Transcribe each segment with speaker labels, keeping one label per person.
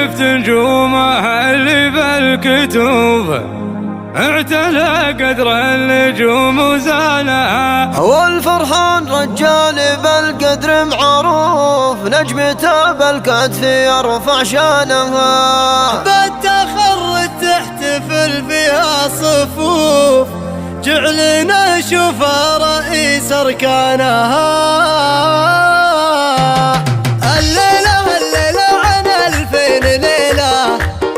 Speaker 1: شفت نجومه اللي بالكتوب اعتلى قدر النجوم وزانها.
Speaker 2: والفرحان رجال بالقدر معروف نجمته بالكتف يرفع شانها.
Speaker 3: بالتخرج تحتفل فيها صفوف جعلنا نشوفها رئيس أركانها. الليلة عن 2000 ليلة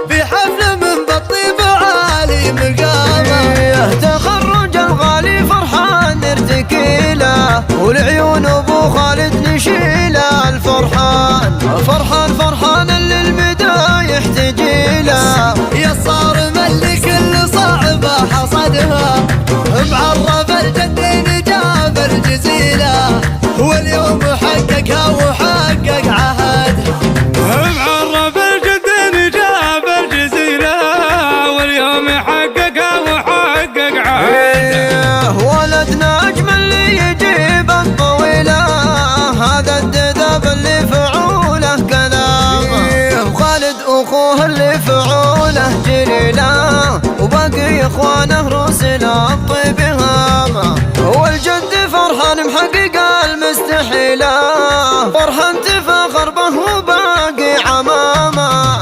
Speaker 3: في حفل من بالطيب عالي مقامه.
Speaker 2: تخرج الغالي فرحان نرتكيله والعيون ابو خالد نشيله. الفرحان فرحان اللي المدايح تجيله.
Speaker 3: يا صارم اللي كل صعبة حصدها معرف الجدين جاب الجزيلة واليوم حققها وحقق عهد.
Speaker 1: معرف الجدين جاب الجزيلة واليوم حققها وحقق عهد.
Speaker 2: ولدنا اجمل اللي يجيب الطويلة هذا الدذاب اللي فعوله كلامه. وخالد اخوه اللي فعوله جليله وباقي اخوانه رسله الطيب هامه. والجد فرحان محقق المستحيله فرحان تفاخر به وباقي عمامه.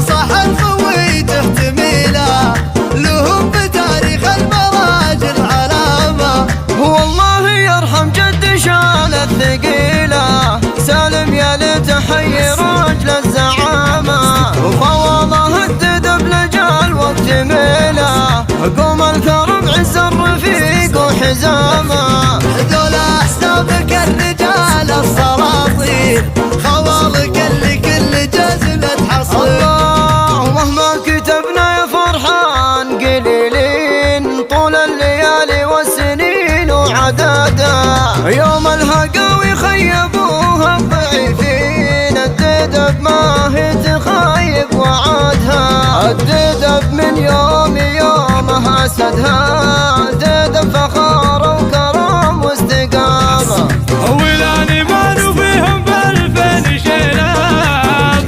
Speaker 3: صح الفويته تميله لهم بتاريخ المراجل علامه.
Speaker 2: والله يرحم جد شان الثقيله سالم يا ليت حي رجل الزعامه. وخواضه الددب لجال وقت ميله قوم الكرم عز الرفيق وحزامه.
Speaker 3: ذولا احسابك الرجال السلاطين خوالك اللي كل جزمة حصين.
Speaker 2: الله مهما كتبنا يا فرحان قليلين طول الليالي والسنين وعدادها. يوم الهقاوي خيبوها الضعيفين الددب ما هي تخايب وعادها. الددب من يومها سدها ددب فخار وكرم واستقامة.
Speaker 1: ولاني ما نبيهم بالفين شيله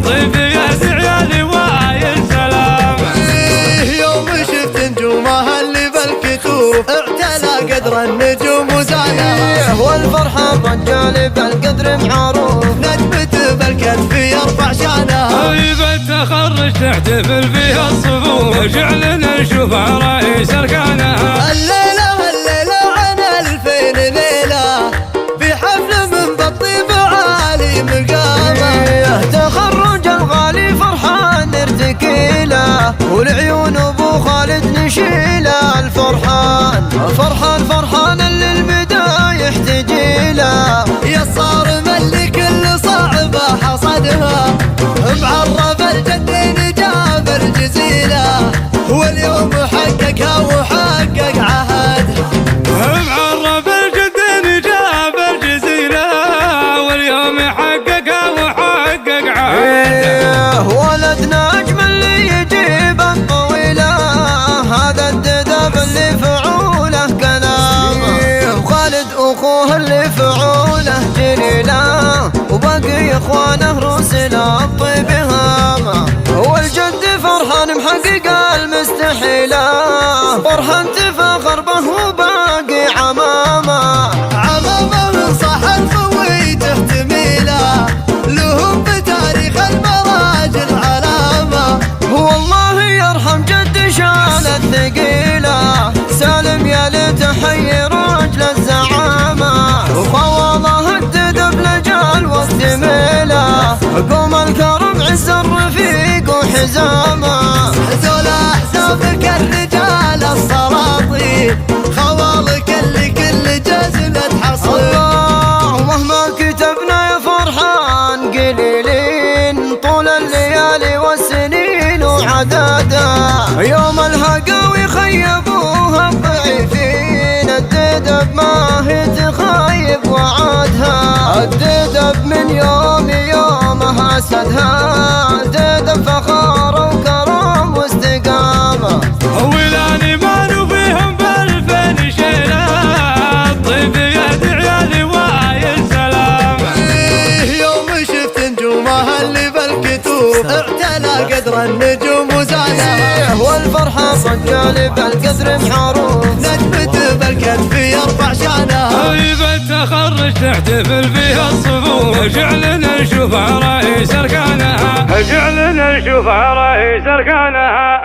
Speaker 1: طيب يا عيالي وعين سلامه.
Speaker 3: يوم شفت نجومها اللي بالكتوب اعتلى قدر النجوم وزانها.
Speaker 2: والفرحان رجال بالقدر معروف
Speaker 3: نجمته بالكتف يرفع شانها.
Speaker 1: بالتخرج تحتفل فيها الصفوف جعلنا نشوفها رئيس أركانها.
Speaker 3: الليلة عن 2000 ليلة في حفل من بالطيب عالي مقامه.
Speaker 2: تخرج الغالي فرحان نرتكيله والعيون ابو خالد نشيله. الفرحان فرحان اللي المدايح تجيله.
Speaker 3: يا صارم اللي كل صعبة حصدها معرف الجدين جاب الجزيلة واليوم حققها وحقق عهد.
Speaker 1: معرف الجدين جاب الجزيلة واليوم حققها وحقق عهد.
Speaker 2: ولدنا اجمل اللي يجيب الطويلة هذا الدذاب اللي فعوله كلامه. وخالد اخوه اللي فعوله جليله وباقي اخوانه رسله الطيب هامه. والجد فرحان محقق المستحيله فرحان تفاخر به وباقي عمامه.
Speaker 3: صح الفويته تميله لهم بتاريخ المراجل علامه.
Speaker 2: والله يرحم جد شان الثقيله سالم يا ليت حي رجل الزعامه. وخواضه الددب لجال وقت ميله قوم الكرم عز الرفيق وحزامه.
Speaker 3: ذولا احسابك الرجال السلاطين خوالك اللي كل جزمة حصين.
Speaker 2: الله مهما كتبنا يا فرحان قليلين طول الليالي والسنين وعدادها. يوم الهقاوي خيبوها الضعيفين الددب ما هي تخايب وعادها. الددب من يومها سدها ددب فخار وكرم واستقامة.
Speaker 1: ولاني ما نبيهم بالفين شيله طيب يا عيالي وعين سلامه.
Speaker 3: يوم شفت نجومها اللي بالكتوب الكسوف اعتلى قدر النجوم وزانها،
Speaker 2: والفرحة صجال بالقدر معروف،
Speaker 3: نجمة بالكتف يرفع شانها،
Speaker 1: هيبة تخرج تحتفل فيها الصفوف، اجعلنا نشوف رئيس اركانها، اجعلنا نشوف رئيس اركانها.